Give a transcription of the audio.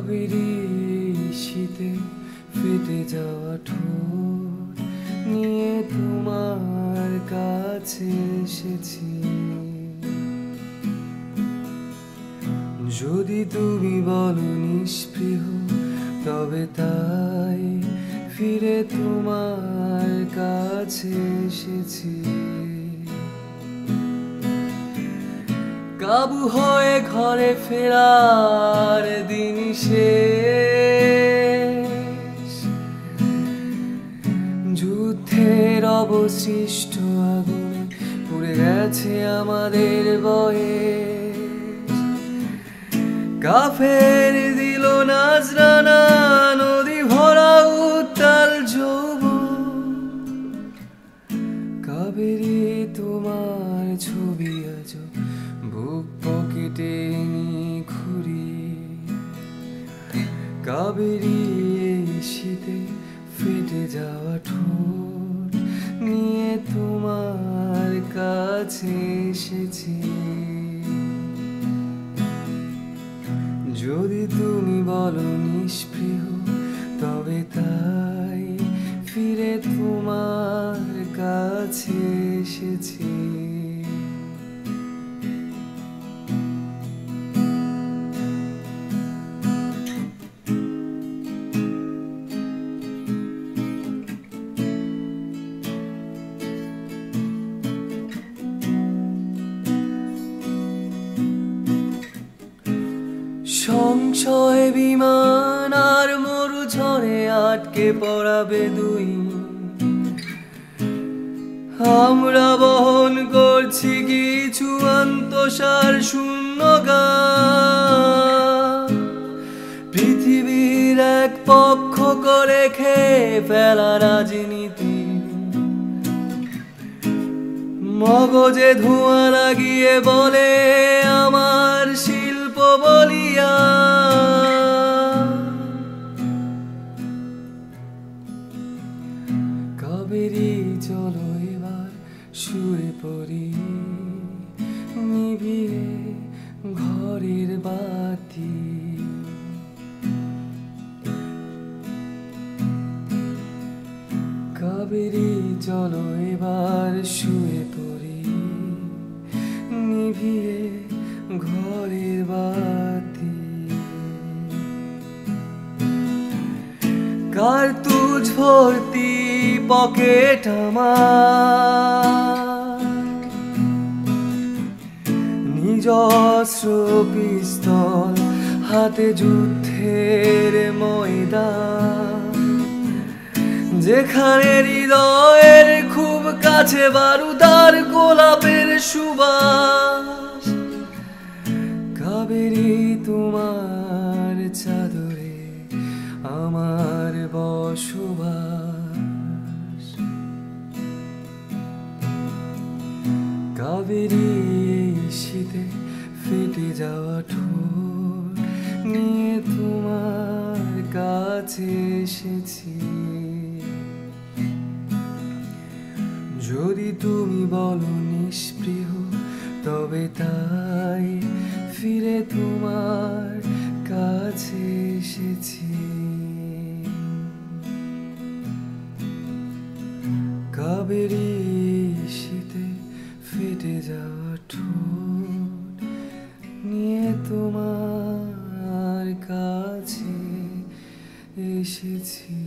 কাবেরী শীতে ফেটে যাওয়া ঠোঁট নিয়ে তোমার কাছে এসেছি। যদি তুমি বলো নিষ্পৃহ তবে তাই ফিরে তোমার কাছে এসেছি। কাবু হয়ে ঘরে ফেরার দিন শেষ, যুদ্ধের অবশিষ্ট আগুনে পুড়ে গেছে আমাদের বয়স। কাফের দিল নাজরানা নদী ভরা উত্তাল যৌবন। কাবেরী তোমার ছবি আজ বুক পকেটে ঘুরি। কাবেরী এই শীতে ফেটে যাওয়া ঠোঁট নিয়ে তোমার কাছে এসেছি। যদি তুমি বলো নিষ্পৃহ তবে তাই ফিরে তোমার কাছে এসেছি। সংশয় বিমান আর মরু ঝড়ে আটকে পড়াবে দুই। আমরা বহন করছি কিছু অন্তঃসার শূন্য গান। পৃথিবীর এক পক্ষ করে খেয়ে ফেলা রাজনীতি, মগজে ধোঁয়া লাগিয়ে বলে আমার শিল্প বলিয়া। কাবেরী চলো এবার শুয়ে পড়ি, নিভিয়ে ঘরের বাতি। কাবেরী চলো এবার শুয়ে পড়ি, নিভিয়ে ঘরের বাতি। কার্তুজ ভর্তি পকেট আমার, নিজস্ব পিস্তল হাতে যুদ্ধের ময়দান। যেখানে হৃদয়ের খুব কাছে বারুদার গোলাপের সুবাস। কাবেরী তোমার চাদরে আমার বসবাস। কাবেরী শীতে ফেটে যাওয়া ঠোঁট নিয়ে তোমার কাছে এসেছি। যদি তুমি বলো নিষ্পৃহ তবে তাই ফিরে তোমার কাছে এসেছি। কাবেরী শীতে ফেটে যাওয়া ঠোঁট নিয়ে তোমার কাছে এসেছি।